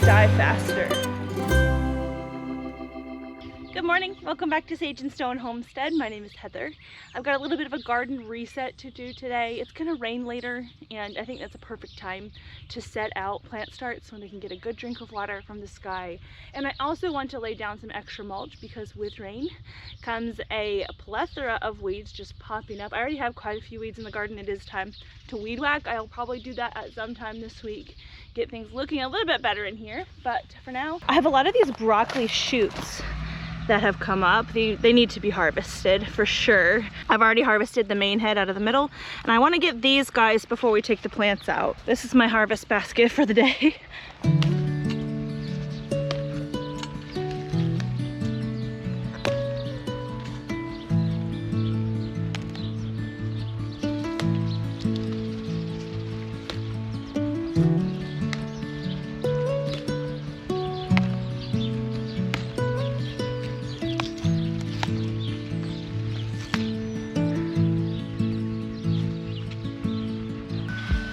die faster. Good morning, welcome back to Sage and Stone Homestead. My name is Heather. I've got a little bit of a garden reset to do today. It's gonna rain later, and I think that's a perfect time to set out plant starts when they can get a good drink of water from the sky. And I also want to lay down some extra mulch because with rain comes a plethora of weeds just popping up. I already have quite a few weeds in the garden. It is time to weed whack. I'll probably do that at some time this week, get things looking a little bit better in here. But for now, I have a lot of these broccoli shoots that have come up. They need to be harvested for sure. I've already harvested the main head out of the middle, and I want to get these guys before we take the plants out. This is my harvest basket for the day.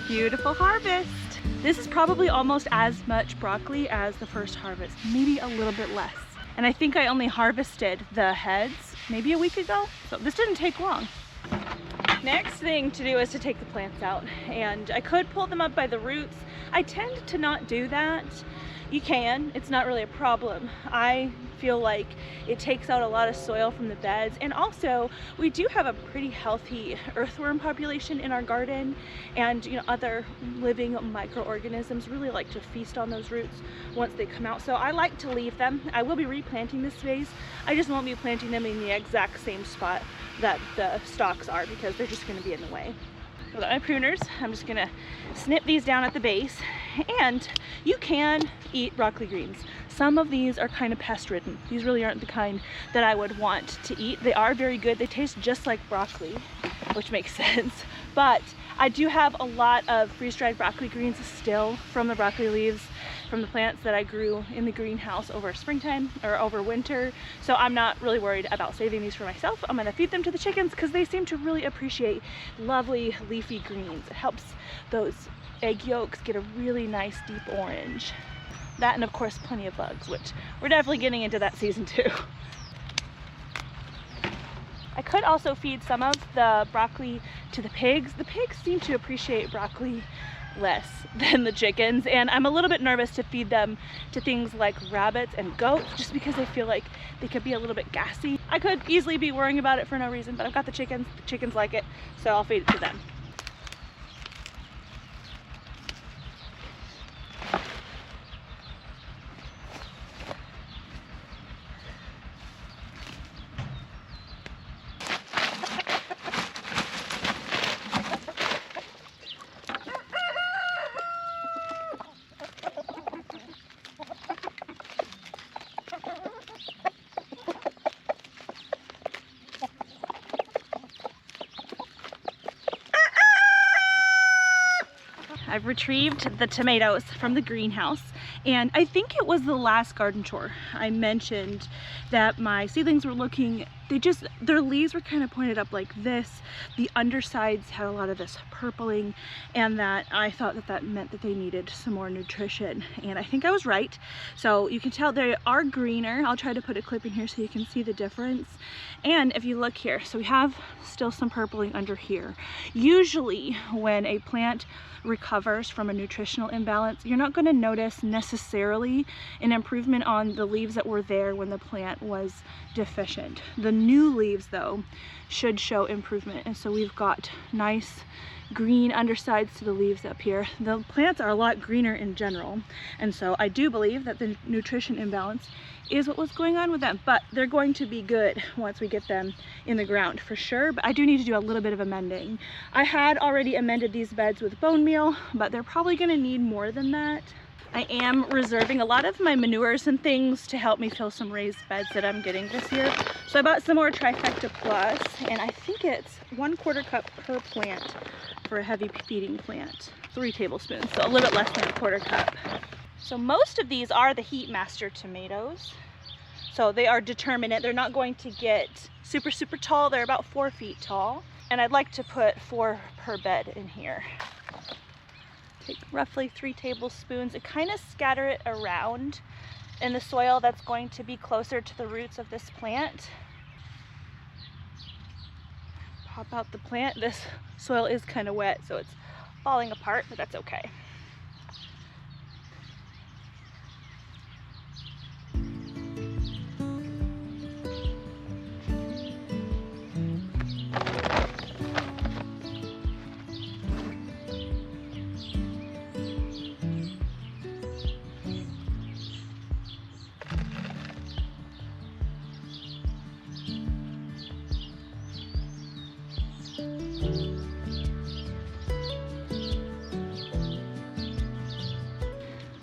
Beautiful harvest. This is probably almost as much broccoli as the first harvest, maybe a little bit less. And I think I only harvested the heads maybe a week ago, so this didn't take long. Next thing to do is to take the plants out, and I could pull them up by the roots. I tend to not do that. You can, it's not really a problem. I feel like it takes out a lot of soil from the beds, and also we do have a pretty healthy earthworm population in our garden, and other living microorganisms really like to feast on those roots once they come out, so I like to leave them. I will be replanting this vase. I just won't be planting them in the exact same spot that the stalks are because they're just going to be in the way. With my pruners, I'm just gonna snip these down at the base, and you can eat broccoli greens. Some of these are kind of pest ridden. These really aren't the kind that I would want to eat. They are very good. They taste just like broccoli, which makes sense. But I do have a lot of freeze-dried broccoli greens still from the broccoli leaves from the plants that I grew in the greenhouse over springtime or over winter. So I'm not really worried about saving these for myself. I'm gonna feed them to the chickens because they seem to really appreciate lovely leafy greens. It helps those egg yolks get a really nice deep orange. That, and of course plenty of bugs, which we're definitely getting into that season too. I could also feed some of the broccoli to the pigs. The pigs seem to appreciate broccoli less than the chickens, and I'm a little bit nervous to feed them to things like rabbits and goats just because I feel like they could be a little bit gassy. I could easily be worrying about it for no reason, but I've got the chickens like it, so I'll feed it to them. I've retrieved the tomatoes from the greenhouse, and I think it was the last garden chore. I mentioned that my seedlings were looking, their leaves were kind of pointed up like this. The undersides had a lot of this purpling, and that I thought that meant that they needed some more nutrition, and I think I was right. So you can tell they are greener. I'll try to put a clip in here so you can see the difference. And if you look here, so we have still some purpling under here. Usually when a plant recovers from a nutritional imbalance, you're not going to notice necessarily an improvement on the leaves that were there when the plant was deficient. The new leaves though should show improvement, and so we've got nice green undersides to the leaves up here. The plants are a lot greener in general, and so I do believe that the nutrition imbalance is what was going on with them, but they're going to be good once we get them in the ground for sure. But I do need to do a little bit of amending. I had already amended these beds with bone meal, but they're probably going to need more than that. I am reserving a lot of my manures and things to help me fill some raised beds that I'm getting this year. So I bought some more Trifecta Plus, and I think it's 1/4 cup per plant for a heavy feeding plant. 3 tablespoons, so a little bit less than 1/4 cup. So most of these are the Heat Master tomatoes. So they are determinate. They're not going to get super tall. They're about 4 feet tall. And I'd like to put 4 per bed in here. Take roughly 3 tablespoons and kind of scatter it around in the soil that's going to be closer to the roots of this plant. Pop out the plant. This soil is kind of wet, so it's falling apart, but that's okay.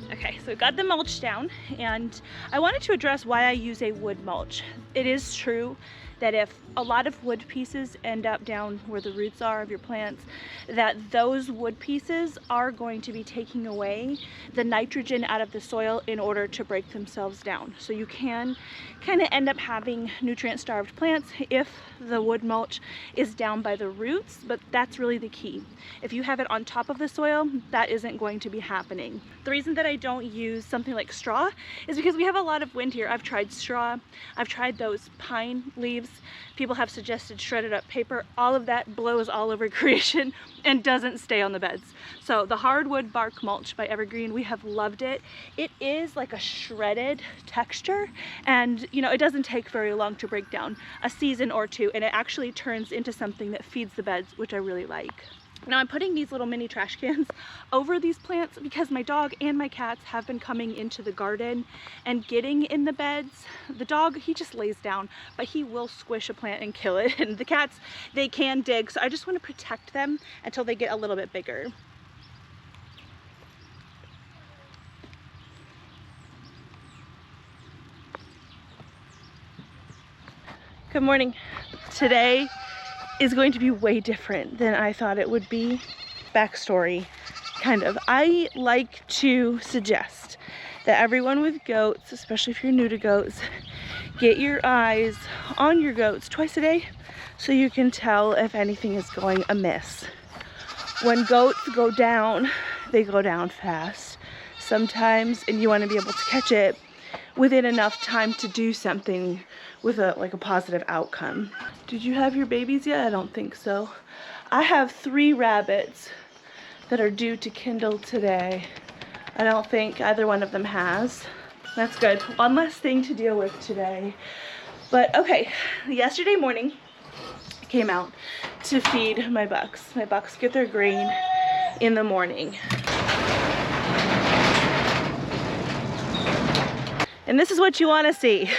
Okay, so we got the mulch down, and I wanted to address why I use a wood mulch. It is true that if a lot of wood pieces end up down where the roots are of your plants, that those wood pieces are going to be taking away the nitrogen out of the soil in order to break themselves down. So you can kind of end up having nutrient-starved plants if the wood mulch is down by the roots, but that's really the key. If you have it on top of the soil, that isn't going to be happening. The reason that I don't use something like straw is because we have a lot of wind here. I've tried straw, I've tried those pine leaves. People have suggested shredded up paper. All of that blows all over creation and doesn't stay on the beds. So the hardwood bark mulch by Evergreen, we have loved it. It is like a shredded texture, and you know, it doesn't take very long to break down, a season or two, and it actually turns into something that feeds the beds, which I really like. Now I'm putting these little mini trash cans over these plants because my dog and my cats have been coming into the garden and getting in the beds. The dog, he just lays down, but he will squish a plant and kill it. And the cats, they can dig. So I just want to protect them until they get a little bit bigger. Good morning. Today is going to be way different than I thought it would be. Backstory, kind of. I like to suggest that everyone with goats, especially if you're new to goats, get your eyes on your goats twice a day so you can tell if anything is going amiss. When goats go down, they go down fast sometimes, and you want to be able to catch it within enough time to do something with a positive outcome. Did you have your babies yet? I don't think so. I have 3 rabbits that are due to kindle today. I don't think either one of them has. That's good. One less thing to deal with today. But okay, yesterday morning I came out to feed my bucks. My bucks get their grain in the morning. And this is what you want to see.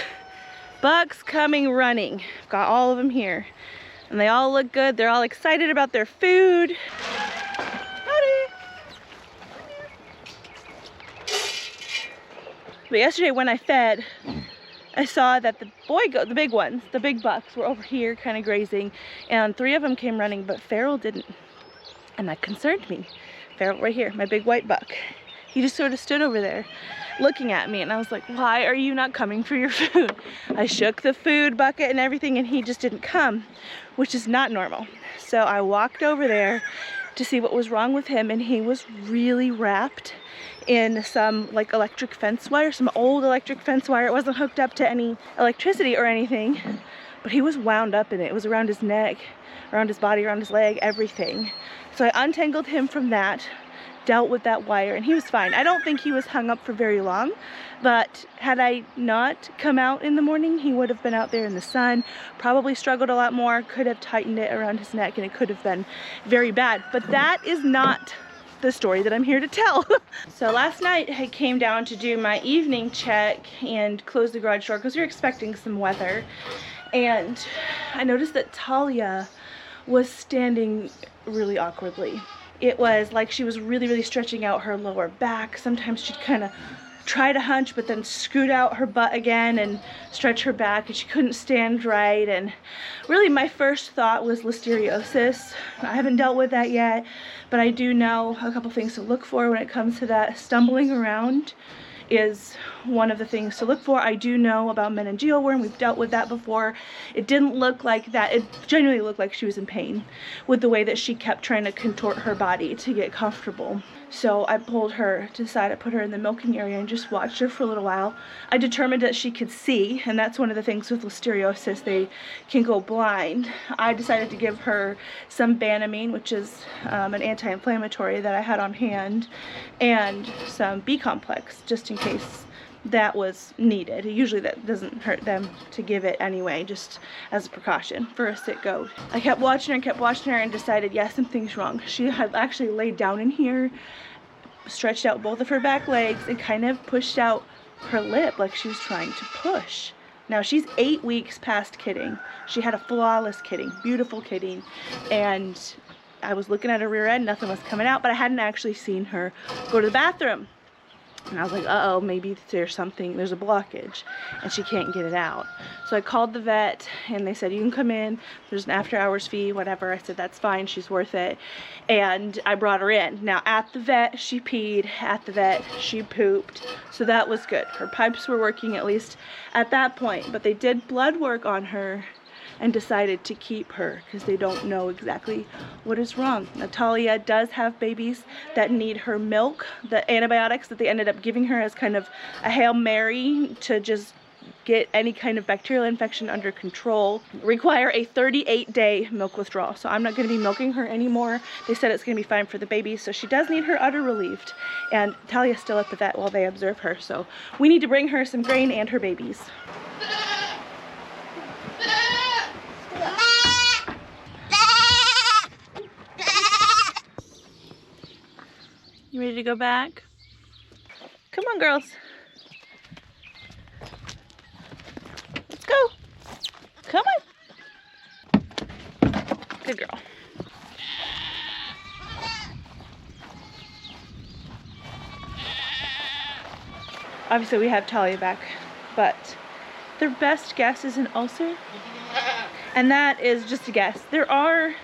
Bucks coming running. I've got all of them here. And they all look good. They're all excited about their food. Howdy. But yesterday when I fed, I saw that the the big ones, the big bucks, were over here kind of grazing. And 3 of them came running, but Feral didn't. And that concerned me. Feral right here, my big white buck. He just sort of stood over there looking at me, and I was like, why are you not coming for your food? I shook the food bucket and everything, and he just didn't come, which is not normal. So I walked over there to see what was wrong with him, and he was really wrapped in some electric fence wire, some old electric fence wire. It wasn't hooked up to any electricity or anything, but he was wound up in it. It was around his neck, around his body, around his leg, everything. So I untangled him from that, dealt with that wire, and he was fine. I don't think he was hung up for very long, but had I not come out in the morning, he would have been out there in the sun, probably struggled a lot more, could have tightened it around his neck, and it could have been very bad. But that is not the story that I'm here to tell. So last night I came down to do my evening check and close the garage door because we were expecting some weather, and I noticed that Talia was standing really awkwardly. It was like she was really stretching out her lower back. Sometimes she'd kind of try to hunch, but then scoot out her butt again and stretch her back, and she couldn't stand right. And really my first thought was listeriosis. I haven't dealt with that yet, but I do know a couple things to look for when it comes to that. Stumbling around is one of the things to look for. I do know about meningeal worm. We've dealt with that before. It didn't look like that. It genuinely looked like she was in pain with the way that she kept trying to contort her body to get comfortable. So I pulled her to the side. I put her in the milking area and just watched her for a little while. I determined that she could see, and that's one of the things with listeriosis. They can go blind. I decided to give her some Banamine, which is an anti-inflammatory that I had on hand, and some B-complex, just in case that was needed. Usually that doesn't hurt them to give it anyway, just as a precaution for a sick goat. I kept watching her and decided, yes, something's wrong. She had actually laid down in here, stretched out both of her back legs, and kind of pushed out her lip like she was trying to push. Now she's 8 weeks past kidding. She had a flawless kidding, beautiful kidding, and I was looking at her rear end, nothing was coming out, but I hadn't actually seen her go to the bathroom. And I was like, uh-oh, maybe there's a blockage, and she can't get it out. So I called the vet, and they said, you can come in, there's an after-hours fee, whatever. I said, that's fine, she's worth it. And I brought her in. Now, at the vet, she peed. At the vet, she pooped. So that was good. Her pipes were working, at least at that point. But they did blood work on her and decided to keep her because they don't know exactly what is wrong. Now, Talia does have babies that need her milk. The antibiotics that they ended up giving her as kind of a Hail Mary to just get any kind of bacterial infection under control require a 38-day milk withdrawal. So I'm not going to be milking her anymore. They said it's going to be fine for the baby, so she does need her udder relieved. And Talia's still at the vet while they observe her, so we need to bring her some grain and her babies. You ready to go back? Come on, girls. Let's go. Come on. Good girl. Obviously, we have Talia back, but their best guess is an ulcer. And that is just a guess. There are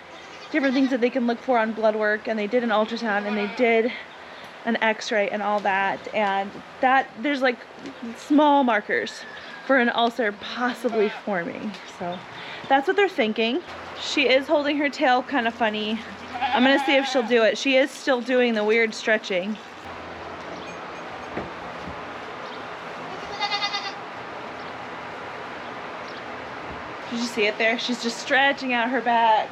different things that they can look for on blood work, and they did an ultrasound, and they did an x-ray and all that, and that there's like small markers for an ulcer possibly forming. So that's what they're thinking. She is holding her tail kind of funny. I'm gonna see if she'll do it. She is still doing the weird stretching. Did you see it there? She's just stretching out her back.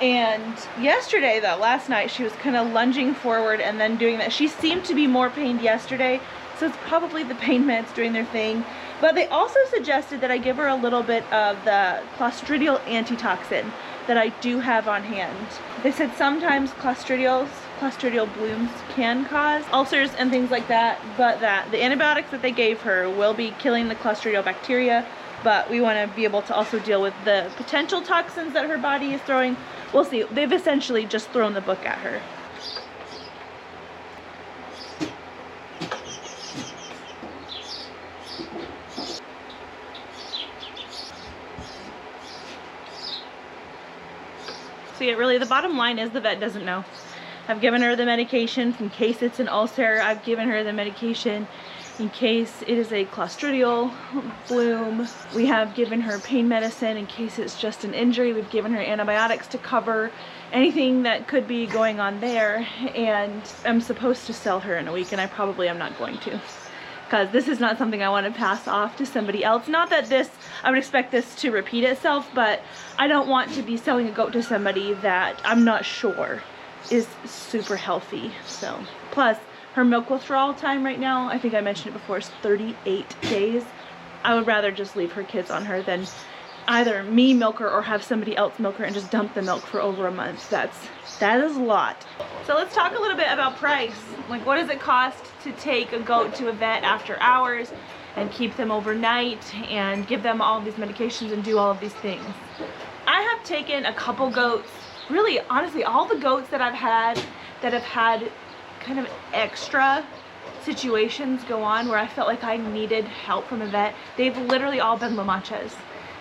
And yesterday, though, last night, she was kind of lunging forward and then doing that. She seemed to be more pained yesterday, so it's probably the pain meds doing their thing. But they also suggested that I give her a little bit of the Clostridial antitoxin that I do have on hand. They said sometimes Clostridial blooms can cause ulcers and things like that, but that the antibiotics that they gave her will be killing the Clostridial bacteria. But we want to be able to also deal with the potential toxins that her body is throwing. We'll see. They've essentially just thrown the book at her. So yeah, really the bottom line is the vet doesn't know. I've given her the medication in case it's an ulcer. I've given her the medication in case it is a Clostridial bloom. We have given her pain medicine in case it's just an injury. We've given her antibiotics to cover anything that could be going on there. And I'm supposed to sell her in a week, and I probably am not going to, because this is not something I want to pass off to somebody else. Not that I would expect this to repeat itself, but I don't want to be selling a goat to somebody that I'm not sure is super healthy. So, plus her milk withdrawal time right now, I think I mentioned it before, is 38 days. I would rather just leave her kids on her than either me milk her or have somebody else milk her and just dump the milk for over a month. That is a lot. So let's talk a little bit about price. Like, what does it cost to take a goat to a vet after hours and keep them overnight and give them all these medications and do all of these things? I have taken a couple goats, really honestly all the goats that I've had that have had kind of extra situations go on where I felt like I needed help from a vet. They've literally all been La Manchas.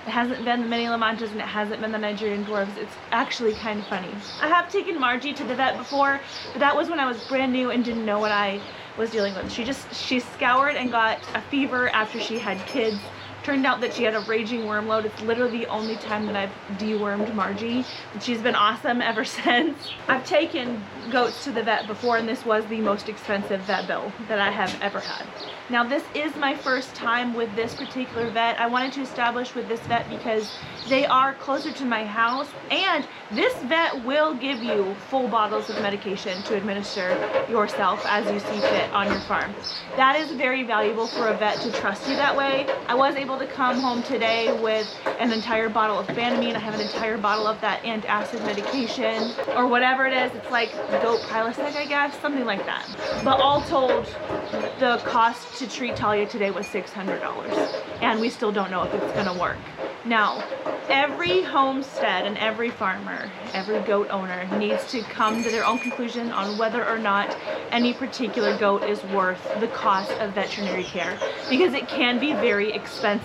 It hasn't been the mini La Manchas and it hasn't been the Nigerian dwarves. It's actually kind of funny. I have taken Margie to the vet before, but that was when I was brand new and didn't know what I was dealing with. She scoured and got a fever after she had kids. Turned out that she had a raging worm load. It's literally the only time that I've dewormed Margie, and she's been awesome ever since. I've taken goats to the vet before, and this was the most expensive vet bill that I have ever had. Now, this is my first time with this particular vet. I wanted to establish with this vet because they are closer to my house, and this vet will give you full bottles of medication to administer yourself as you see fit on your farm. That is very valuable for a vet to trust you that way. I was able to come home today with an entire bottle of Banamine. I have an entire bottle of that antacid medication, or whatever it is. It's like goat Prilosec, I guess, something like that. But all told, the cost to treat Talia today was $600, and we still don't know if it's gonna work. Now, every homestead and every farmer, every goat owner needs to come to their own conclusion on whether or not any particular goat is worth the cost of veterinary care, because it can be very expensive.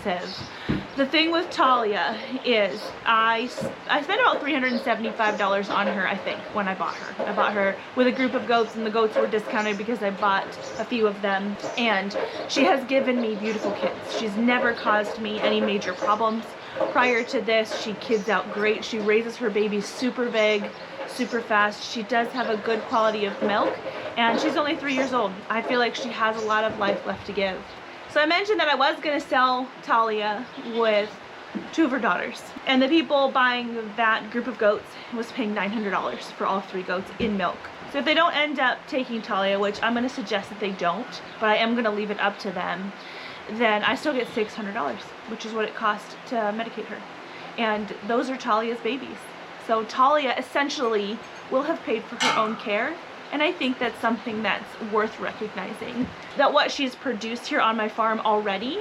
The thing with Talia is I spent about $375 on her, I think, when I bought her. I bought her with a group of goats, and the goats were discounted because I bought a few of them, and she has given me beautiful kids. She's never caused me any major problems. Prior to this, she kids out great. She raises her babies super big, super fast. She does have a good quality of milk, and she's only 3 years old. I feel like she has a lot of life left to give. So I mentioned that I was going to sell Talia with 2 of her daughters, and the people buying that group of goats was paying $900 for all 3 goats in milk. So if they don't end up taking Talia, which I'm going to suggest that they don't, but I am going to leave it up to them, then I still get $600, which is what it cost to medicate her. And those are Talia's babies. So Talia essentially will have paid for her own care, and I think that's something that's worth recognizing. That what she's produced here on my farm already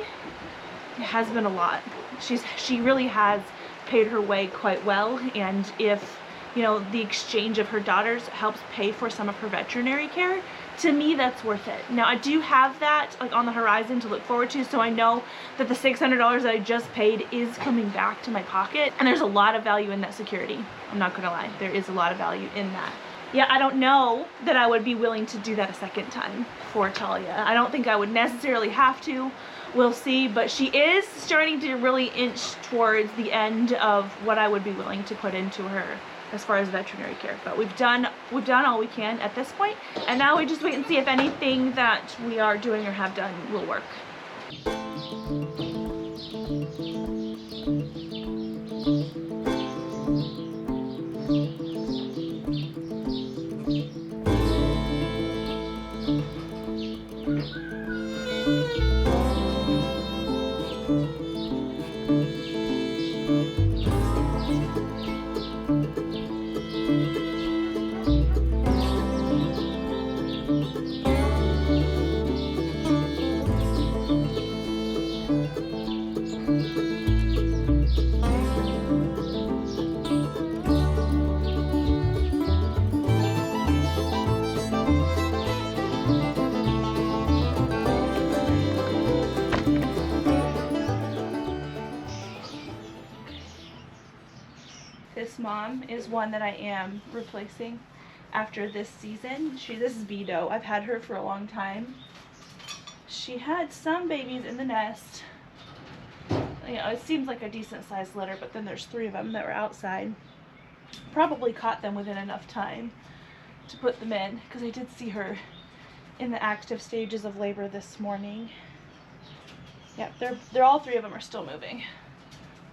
has been a lot. She really has paid her way quite well, and if, you know, the exchange of her daughters helps pay for some of her veterinary care, to me that's worth it. Now, I do have that like on the horizon to look forward to, so I know that the $600 that I just paid is coming back to my pocket, and there's a lot of value in that security. I'm not gonna lie, there is a lot of value in that. Yeah, I don't know that I would be willing to do that a second time for Talia. I don't think I would necessarily have to. We'll see, but she is starting to really inch towards the end of what I would be willing to put into her as far as veterinary care. But we've done all we can at this point, and now we just wait and see if anything that we are doing or have done will work. This mom is one that I am replacing after this season. This is Vito. I've had her for a long time. She had some babies in the nest. You know, it seems like a decent sized litter, but then there's 3 of them that were outside. Probably caught them within enough time to put them in, because I did see her in the active stages of labor this morning. Yep, they're all 3 of them are still moving.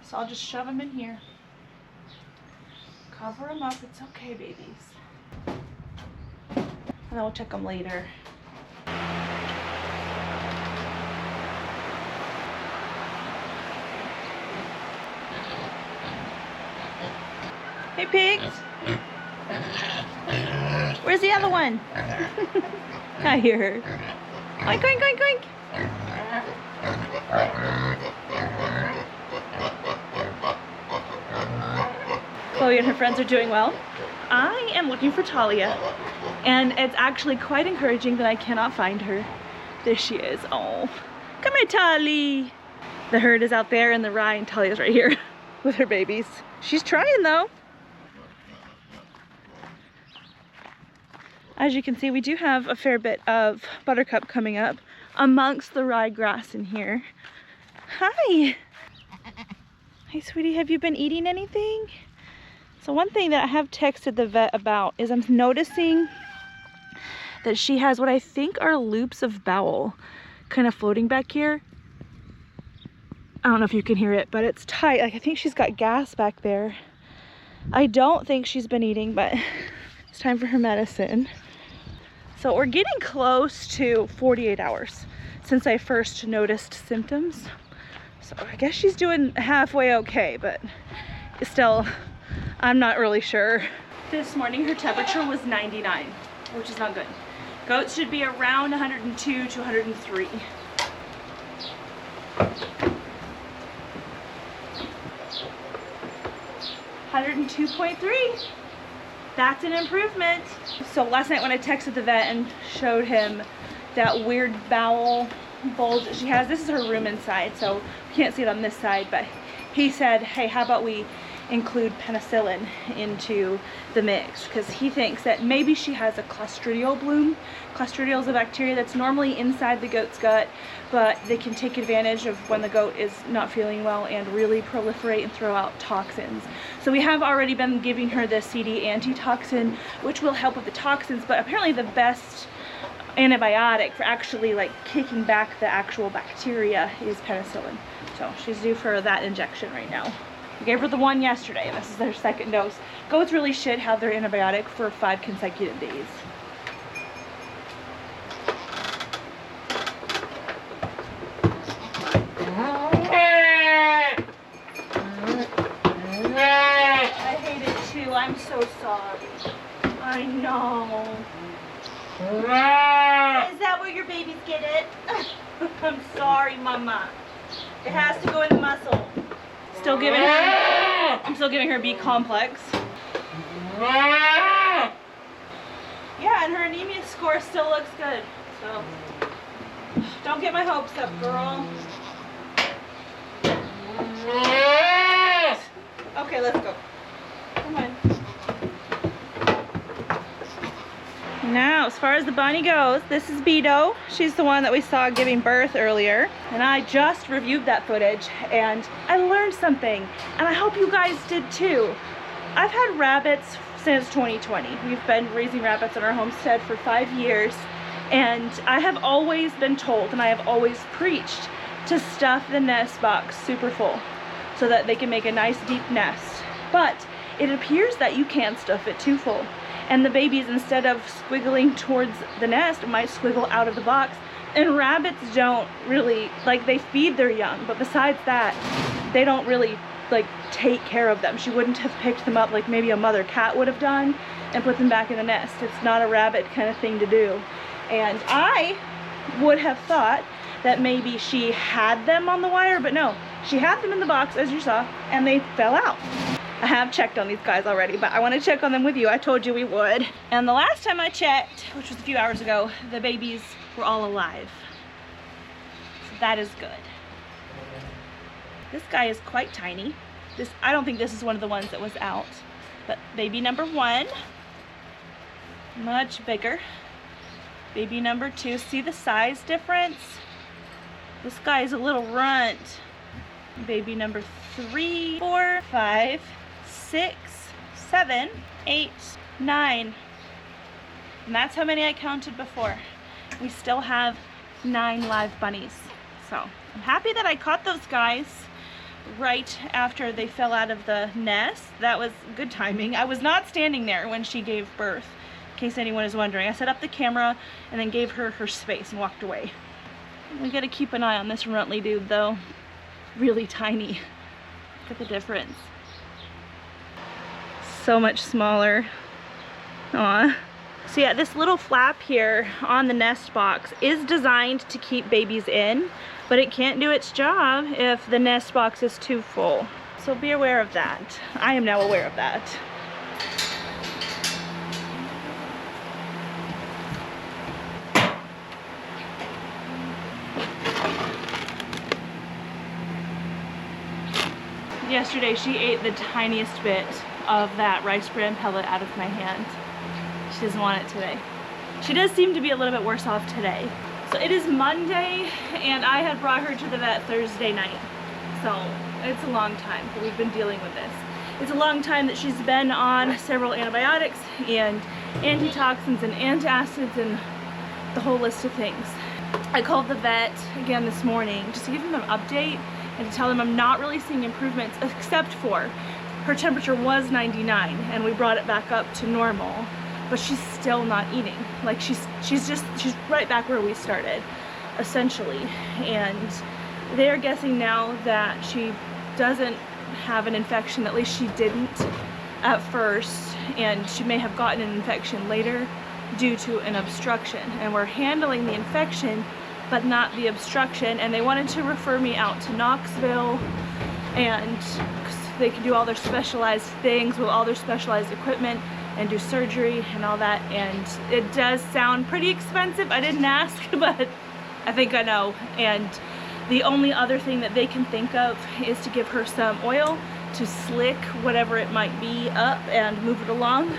So I'll just shove them in here. Cover them up, it's okay, babies. And then we'll check them later. Hey, pigs! Where's the other one? I hear her. Oink, oink, oink, oink! Chloe and her friends are doing well. I am looking for Talia, and it's actually quite encouraging that I cannot find her. There she is. Oh, come here, Talia. The herd is out there in the rye, and Talia's right here with her babies. She's trying though. As you can see, we do have a fair bit of buttercup coming up amongst the ryegrass in here. Hi! Hey sweetie, have you been eating anything? So one thing that I have texted the vet about is I'm noticing that she has what I think are loops of bowel kind of floating back here. I don't know if you can hear it, but it's tight. Like I think she's got gas back there. I don't think she's been eating, but it's time for her medicine. So we're getting close to 48 hours since I first noticed symptoms. So I guess she's doing halfway okay, but still, I'm not really sure. This morning her temperature was 99, which is not good. Goats should be around 102 to 103. 102.3. That's an improvement. So last night when I texted the vet and showed him that weird bowel bulge that she has, this is her room inside, so you can't see it on this side, but he said, hey, how about we include penicillin into the mix, because he thinks that maybe she has a Clostridial bloom. Clostridial is a bacteria that's normally inside the goat's gut, but they can take advantage of when the goat is not feeling well and really proliferate and throw out toxins. So we have already been giving her the CD antitoxin, which will help with the toxins, but apparently the best antibiotic for actually like kicking back the actual bacteria is penicillin. So she's due for that injection right now. We gave her the one yesterday, and this is their second dose. Goats really should have their antibiotic for 5 consecutive days. I hate it too. I'm so sorry. I know. Is that where your babies get it? I'm sorry, Mama. It has to go in the muscle. Still giving her, I'm still giving her B complex. Yeah, and her anemia score still looks good. So don't get my hopes up, girl. Okay, let's go. Come on. Now, as far as the bunny goes, this is Beto. She's the one that we saw giving birth earlier. And I just reviewed that footage and I learned something. And I hope you guys did too. I've had rabbits since 2020. We've been raising rabbits on our homestead for 5 years. And I have always been told, and I have always preached, to stuff the nest box super full so that they can make a nice deep nest. But it appears that you can't stuff it too full. And the babies, instead of squiggling towards the nest, might squiggle out of the box. And rabbits don't really, like, they feed their young, but besides that, they don't really, like, take care of them. She wouldn't have picked them up like maybe a mother cat would have done and put them back in the nest. It's not a rabbit kind of thing to do. And I would have thought that maybe she had them on the wire, but no, she had them in the box, as you saw, and they fell out. I have checked on these guys already, but I want to check on them with you. I told you we would. And the last time I checked, which was a few hours ago, the babies were all alive. So that is good. This guy is quite tiny. I don't think this is one of the ones that was out, but baby number 1, much bigger. Baby number 2, see the size difference? This guy is a little runt. Baby number 3, 4, 5, 6, 7, 8, 9. And that's how many I counted before. We still have 9 live bunnies. So I'm happy that I caught those guys right after they fell out of the nest. That was good timing. I was not standing there when she gave birth, in case anyone is wondering. I set up the camera and then gave her her space and walked away. We gotta keep an eye on this Runtley dude though. Really tiny. Look at the difference. So much smaller. Aw. So yeah, this little flap here on the nest box is designed to keep babies in, but it can't do its job if the nest box is too full. So be aware of that. I am now aware of that. Yesterday she ate the tiniest bit of that rice bran pellet out of my hand. She doesn't want it today. She does seem to be a little bit worse off today. So it is Monday, and I had brought her to the vet Thursday night. So it's a long time that we've been dealing with this. It's a long time that she's been on several antibiotics and antitoxins and antacids and the whole list of things. I called the vet again this morning just to give them an update and to tell them I'm not really seeing improvements, except for her temperature was 99 and we brought it back up to normal, but she's still not eating. Like she's right back where we started, essentially. And they're guessing now that she doesn't have an infection, at least she didn't at first, and she may have gotten an infection later due to an obstruction, and we're handling the infection but not the obstruction. And they wanted to refer me out to Knoxville, and they can do all their specialized things with all their specialized equipment and do surgery and all that, and it does sound pretty expensive. I didn't ask, but I think I know. And the only other thing that they can think of is to give her some oil to slick whatever it might be up and move it along,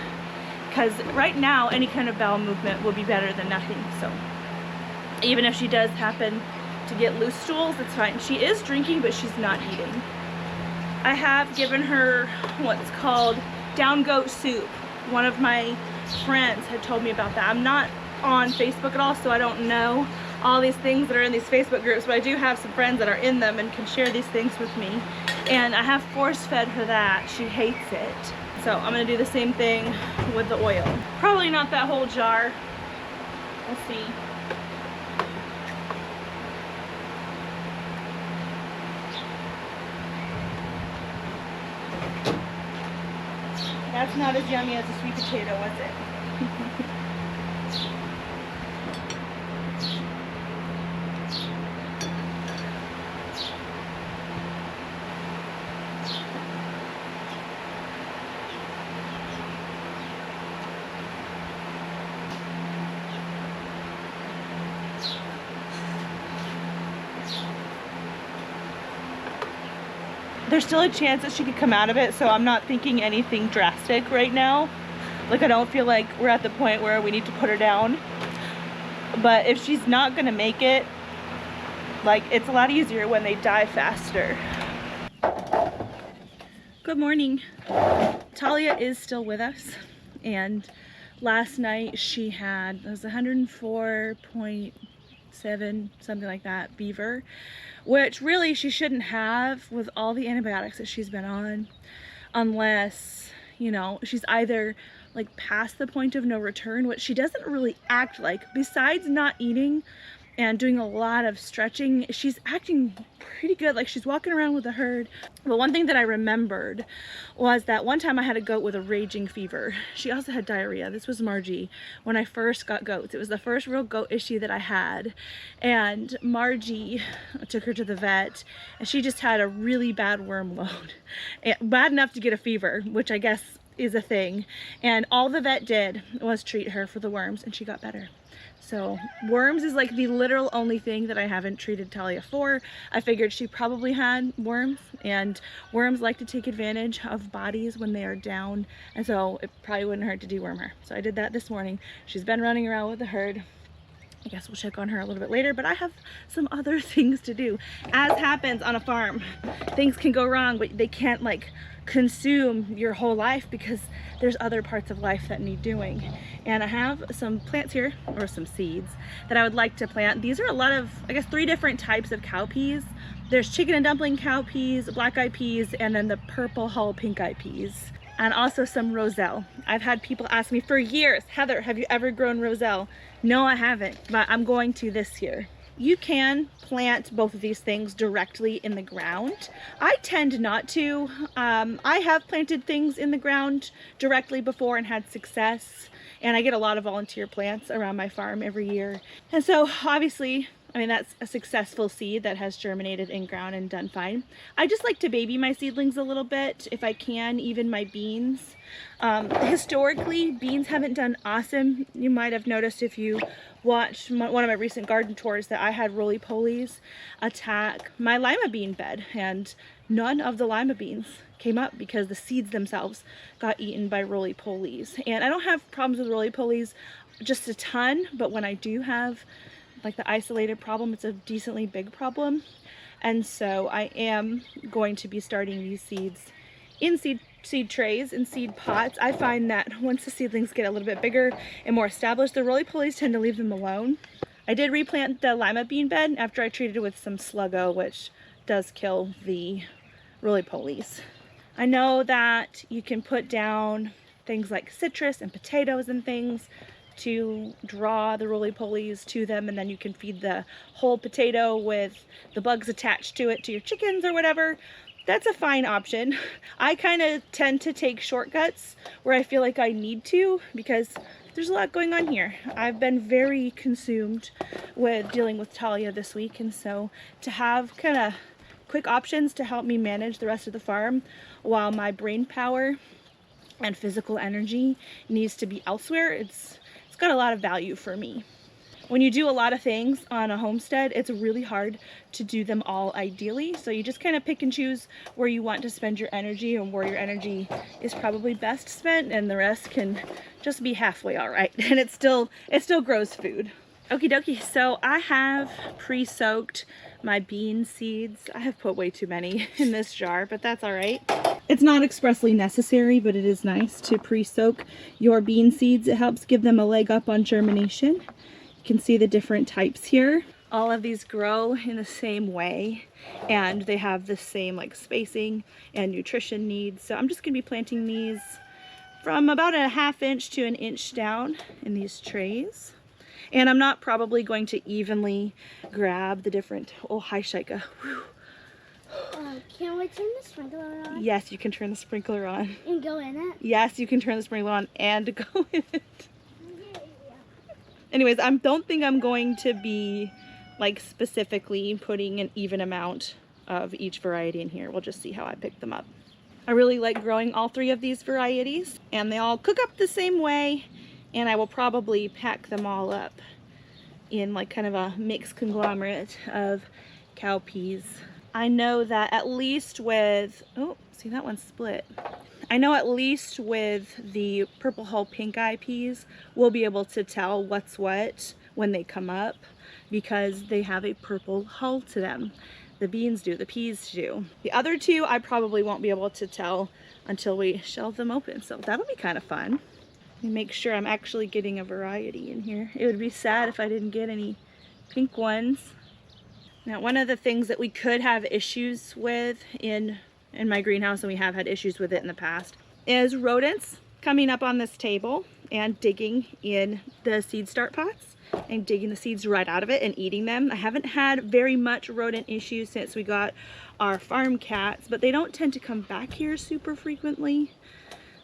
because right now any kind of bowel movement will be better than nothing. So even if she does happen to get loose stools, it's fine. She is drinking, but she's not eating. I have given her what's called down goat soup. One of my friends had told me about that. I'm not on Facebook at all, so I don't know all these things that are in these Facebook groups, but I do have some friends that are in them and can share these things with me. And I have force fed her that. She hates it. So I'm gonna do the same thing with the oil. Probably not that whole jar. We'll see. That's not as yummy as a sweet potato, was it? There's still a chance that she could come out of it, so I'm not thinking anything drastic right now. Like, I don't feel like we're at the point where we need to put her down. But if she's not gonna make it, like, it's a lot easier when they die faster. Good morning. Talia is still with us, and last night she had, it was 104.7, something like that, fever, which really she shouldn't have with all the antibiotics that she's been on, unless, you know, she's either like past the point of no return, which she doesn't really act like. Besides not eating and doing a lot of stretching, she's acting pretty good. Like, she's walking around with the herd. But one thing that I remembered was that one time I had a goat with a raging fever. She also had diarrhea. This was Margie when I first got goats. It was the first real goat issue that I had. And Margie, I took her to the vet, and she just had a really bad worm load. Bad enough to get a fever, which I guess is a thing. And all the vet did was treat her for the worms, and she got better. So worms is like the literal only thing that I haven't treated Talia for. I figured she probably had worms, and worms like to take advantage of bodies when they are down, and so it probably wouldn't hurt to deworm her. So I did that this morning. She's been running around with the herd. I guess we'll check on her a little bit later, but I have some other things to do. As happens on a farm, things can go wrong, but they can't like consume your whole life, because there's other parts of life that need doing. And I have some plants here, or some seeds, that I would like to plant. These are a lot of, I guess, 3 different types of cowpeas. There's chicken and dumpling cowpeas, black-eyed peas, and then the purple hull pink-eyed peas. And also some roselle. I've had people ask me for years, Heather, have you ever grown roselle? No, I haven't, but I'm going to this year. You can plant both of these things directly in the ground. I tend not to. I have planted things in the ground directly before and had success, and I get a lot of volunteer plants around my farm every year. And so obviously, I mean, that's a successful seed that has germinated in ground and done fine. I just like to baby my seedlings a little bit if I can, even my beans. Historically, beans haven't done awesome. You might have noticed if you watched one of my recent garden tours that I had roly-polies attack my lima bean bed, and none of the lima beans came up because the seeds themselves got eaten by roly-polies. And I don't have problems with roly-polies just a ton, but when I do have like the isolated problem, it's a decently big problem. And so I am going to be starting these seeds in seed trays and seed pots. I find that once the seedlings get a little bit bigger and more established, the roly-polies tend to leave them alone. I did replant the lima bean bed after I treated it with some Sluggo, which does kill the roly-polies. I know that you can put down things like citrus and potatoes and things to draw the roly-polies to them, and then you can feed the whole potato with the bugs attached to it to your chickens or whatever. That's a fine option. I kind of tend to take shortcuts where I feel like I need to because there's a lot going on here. I've been very consumed with dealing with Talia this week, and so to have kind of quick options to help me manage the rest of the farm while my brain power and physical energy needs to be elsewhere, it's got a lot of value for me. When you do a lot of things on a homestead, it's really hard to do them all ideally. So you just kind of pick and choose where you want to spend your energy and where your energy is probably best spent, and the rest can just be halfway all right. And it still grows food. Okie dokie, so I have pre-soaked my bean seeds. I have put way too many in this jar, but that's all right. It's not expressly necessary, but it is nice to pre-soak your bean seeds. It helps give them a leg up on germination. You can see the different types here. All of these grow in the same way, and they have the same like spacing and nutrition needs. So I'm just gonna be planting these from about a 1/2 inch to 1 inch down in these trays. And I'm not probably going to evenly grab the different, oh hi Shika. Can we turn the sprinkler on? Yes, you can turn the sprinkler on. And go in it? Yes, you can turn the sprinkler on and go in it. Anyways, I don't think I'm going to be like specifically putting an even amount of each variety in here. We'll just see how I pick them up. I really like growing all 3 of these varieties, and they all cook up the same way, and I will probably pack them all up in like kind of a mixed conglomerate of cowpeas. I know that at least with, oh, see that one's split. I know at least with the purple hull pink eye peas, we'll be able to tell what's what when they come up because they have a purple hull to them. The beans do, the peas do. The other 2 I probably won't be able to tell until we shelve them open, so that'll be kind of fun. Let me make sure I'm actually getting a variety in here. It would be sad if I didn't get any pink ones. Now, one of the things that we could have issues with in my greenhouse, and we have had issues with it in the past, is rodents coming up on this table and digging in the seed start pots and digging the seeds right out of it and eating them. I haven't had very much rodent issues since we got our farm cats, but they don't tend to come back here super frequently.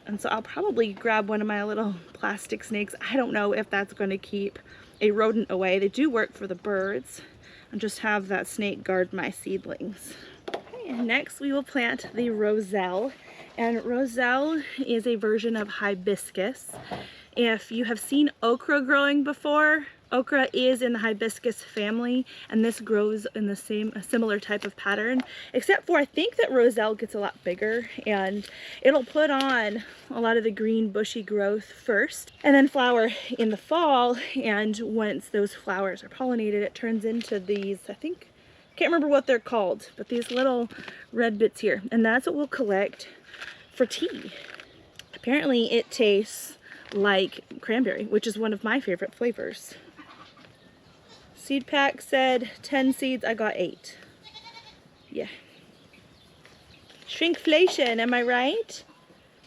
And so I'll probably grab one of my little plastic snakes. I don't know if that's going to keep a rodent away. They do work for the birds. And just have that snake guard my seedlings. Okay, and next we will plant the roselle. And roselle is a version of hibiscus. If you have seen okra growing before, okra is in the hibiscus family, and this grows in a similar type of pattern, except for I think that roselle gets a lot bigger and it'll put on a lot of the green bushy growth first and then flower in the fall. And once those flowers are pollinated, it turns into these, I can't remember what they're called, but these little red bits here, and that's what we'll collect for tea. Apparently it tastes like cranberry, which is one of my favorite flavors. Seed pack said 10 seeds, I got 8. Yeah. Shrinkflation, am I right?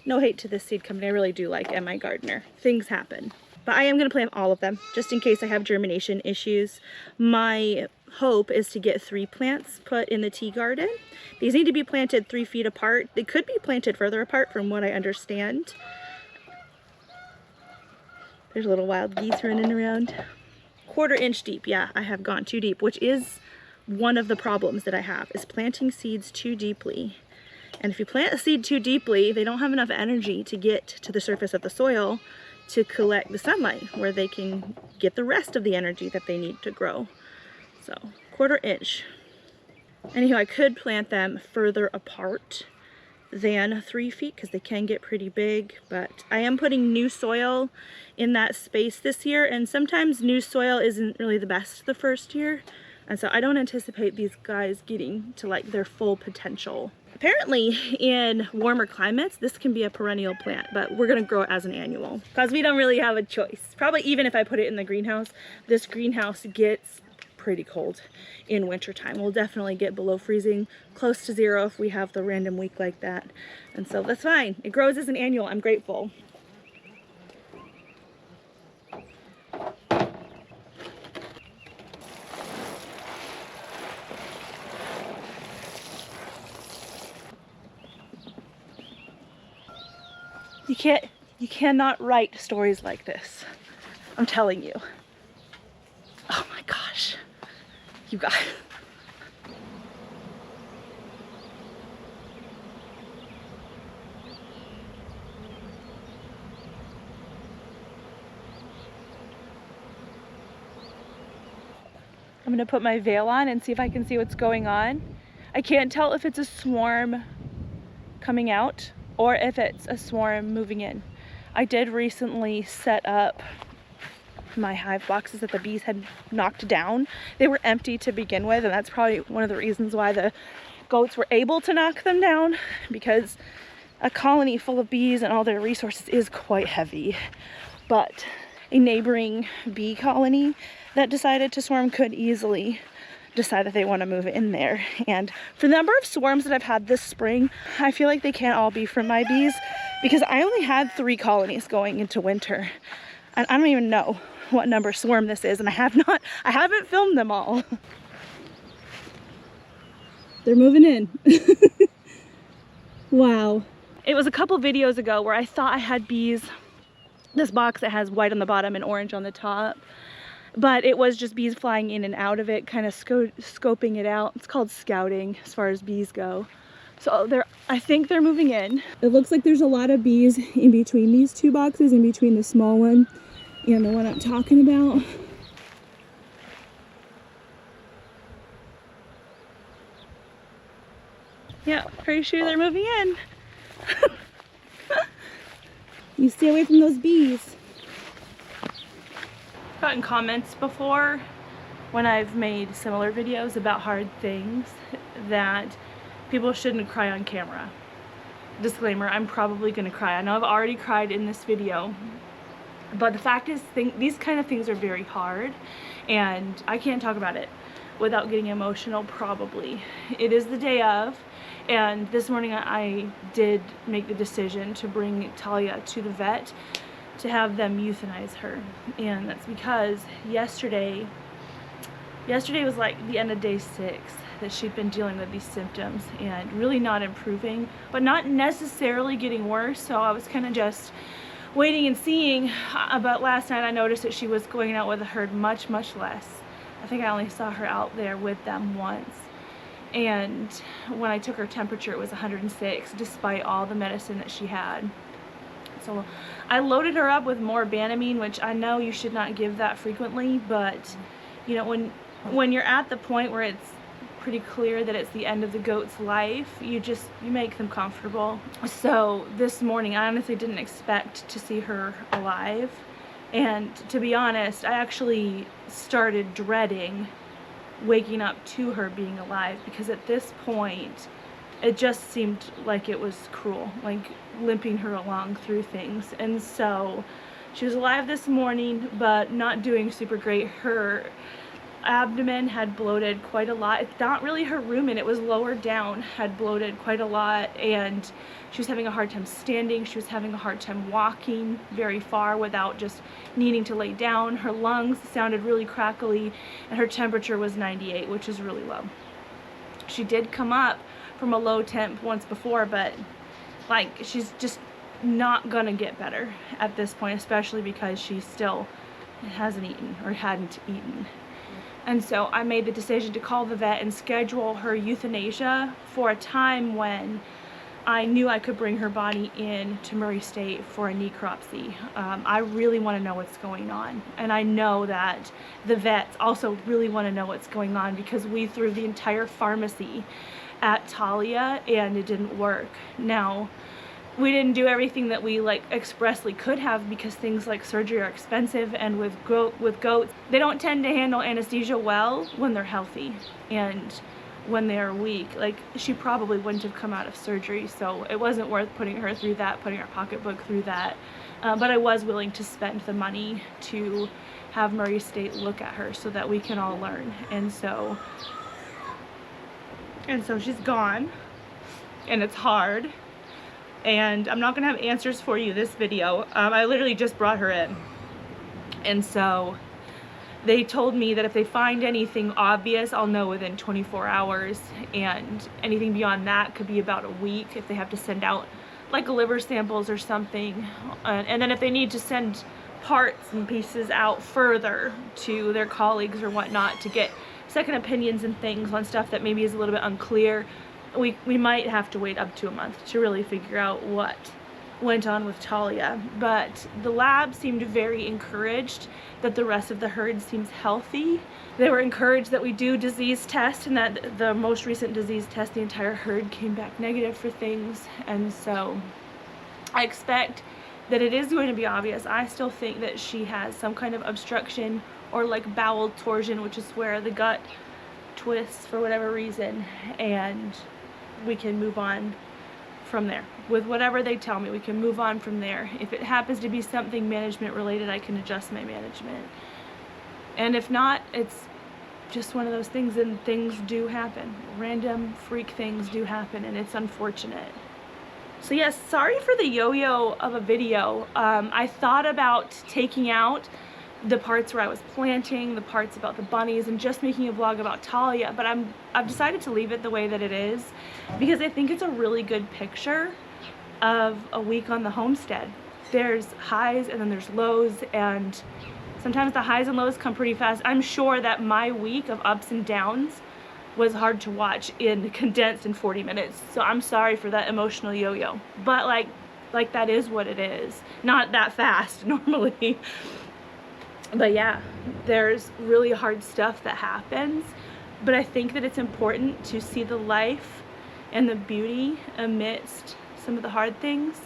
No hate to this seed company, I really do like MI Gardener. Things happen. But I am going to plant all of them, just in case I have germination issues. My hope is to get 3 plants put in the tea garden. These need to be planted 3 feet apart. They could be planted further apart from what I understand. There's little wild geese running around. 1/4 inch deep. Yeah, I have gone too deep, which is one of the problems that I have, is planting seeds too deeply. And if you plant a seed too deeply, they don't have enough energy to get to the surface of the soil to collect the sunlight where they can get the rest of the energy that they need to grow. So 1/4 inch. Anyhow, I could plant them further apart than 3 feet because they can get pretty big, but I am putting new soil in that space this year, and sometimes new soil isn't really the best the first year, and so I don't anticipate these guys getting to like their full potential. Apparently in warmer climates this can be a perennial plant, but we're gonna grow it as an annual because we don't really have a choice. Probably even if I put it in the greenhouse, this greenhouse gets pretty cold in winter time. We'll definitely get below freezing, close to 0 if we have the random week like that, and so that's fine. It grows as an annual. I'm grateful. You cannot write stories like this. I'm telling you. Oh my gosh. You guys. I'm gonna put my veil on and see if I can see what's going on. I can't tell if it's a swarm coming out or if it's a swarm moving in. I did recently set up my hive boxes that the bees had knocked down. They were empty to begin with, and that's probably one of the reasons why the goats were able to knock them down, because a colony full of bees and all their resources is quite heavy. But a neighboring bee colony that decided to swarm could easily decide that they want to move in there. And for the number of swarms that I've had this spring, I feel like they can't all be from my bees, because I only had 3 colonies going into winter, and I don't even know what number swarm this is, and I haven't filmed them all. They're moving in. Wow. It was a couple videos ago where I thought I had bees, this box that has white on the bottom and orange on the top, but it was just bees flying in and out of it, kind of scoping it out. It's called scouting as far as bees go. So I think they're moving in. It looks like there's a lot of bees in between these 2 boxes, in between the small one and the one I'm talking about. Yeah, pretty sure they're moving in. You stay away from those bees. I've gotten comments before when I've made similar videos about hard things that people shouldn't cry on camera. Disclaimer, I'm probably gonna cry. I know I've already cried in this video, but the fact is these kind of things are very hard, and I can't talk about it without getting emotional probably. It is the day of, and this morning I did make the decision to bring Talia to the vet to have them euthanize her, and that's because yesterday was like the end of day 6 that she'd been dealing with these symptoms and really not improving, but not necessarily getting worse, so I was kind of just waiting and seeing. But last night I noticed that she was going out with the herd much less. I think I only saw her out there with them once, and when I took her temperature it was 106 despite all the medicine that she had. So I loaded her up with more Banamine, which I know you should not give that frequently, but you know, when you're at the point where it's pretty clear that it's the end of the goat's life, you make them comfortable. So this morning I honestly didn't expect to see her alive, and to be honest, I actually started dreading waking up to her being alive, because at this point it just seemed like it was cruel, like limping her along through things. And so she was alive this morning, but not doing super great. Her abdomen had bloated quite a lot. It's not really her rumen, it was lower down, had bloated quite a lot, and she was having a hard time standing. She was having a hard time walking very far without just needing to lay down. Her lungs sounded really crackly, and her temperature was 98, which is really low. She did come up from a low temp once before, but like, she's just not gonna get better at this point, especially because she still hasn't eaten or hadn't eaten. And so I made the decision to call the vet and schedule her euthanasia for a time when I knew I could bring her body in to Murray State for a necropsy. I really want to know what's going on, and I know that the vets also really want to know what's going on, because we threw the entire pharmacy at Talia and it didn't work. Now, we didn't do everything that we like expressly could have because things like surgery are expensive, and with goats, they don't tend to handle anesthesia well when they're healthy and when they're weak. Like, she probably wouldn't have come out of surgery, so it wasn't worth putting her through that, putting our pocketbook through that. But I was willing to spend the money to have Murray State look at her so that we can all learn. And so she's gone, and it's hard. And I'm not gonna have answers for you this video. I literally just brought her in. And so they told me that if they find anything obvious, I'll know within 24 hours. And anything beyond that could be about a week if they have to send out like liver samples or something. And then if they need to send parts and pieces out further to their colleagues or whatnot to get second opinions and things on stuff that maybe is a little bit unclear, we might have to wait up to a month to really figure out what went on with Talia. But the lab seemed very encouraged that the rest of the herd seems healthy. They were encouraged that we do disease tests, and that the most recent disease test, the entire herd came back negative for things. And so I expect that it is going to be obvious. I still think that she has some kind of obstruction or like bowel torsion, which is where the gut twists for whatever reason, and we can move on from there. With whatever they tell me, we can move on from there. If it happens to be something management related, I can adjust my management. And if not, it's just one of those things, and things do happen. Random freak things do happen, and it's unfortunate. So yes, sorry for the yo-yo of a video. I thought about taking out the parts where I was planting, the parts about the bunnies, and just making a vlog about Talia, but I've decided to leave it the way that it is because I think it's a really good picture of a week on the homestead. There's highs and then there's lows, and sometimes the highs and lows come pretty fast. I'm sure that my week of ups and downs was hard to watch condensed in 40 minutes, so I'm sorry for that emotional yo-yo, but like that is what it is. Not that fast normally. But yeah, there's really hard stuff that happens, but I think that it's important to see the life and the beauty amidst some of the hard things,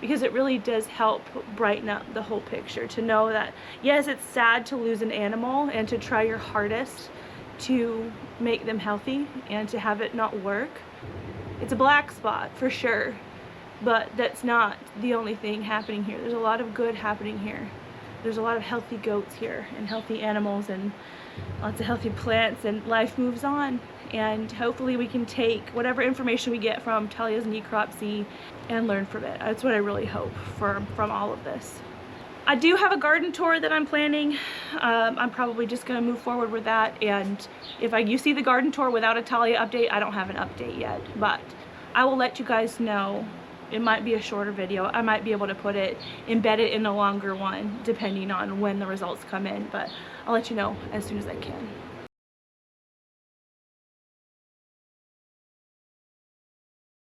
because it really does help brighten up the whole picture, to know that yes, it's sad to lose an animal and to try your hardest to make them healthy and to have it not work. It's a black spot for sure, but that's not the only thing happening here. There's a lot of good happening here. There's a lot of healthy goats here, and healthy animals, and lots of healthy plants, and life moves on. And hopefully we can take whatever information we get from Talia's necropsy and learn from it. That's what I really hope from all of this. I do have a garden tour that I'm planning. I'm probably just gonna move forward with that, and if you see the garden tour without a Talia update, I don't have an update yet, but I will let you guys know. It might be a shorter video. I might be able to embed it in a longer one depending on when the results come in, but I'll let you know as soon as I can.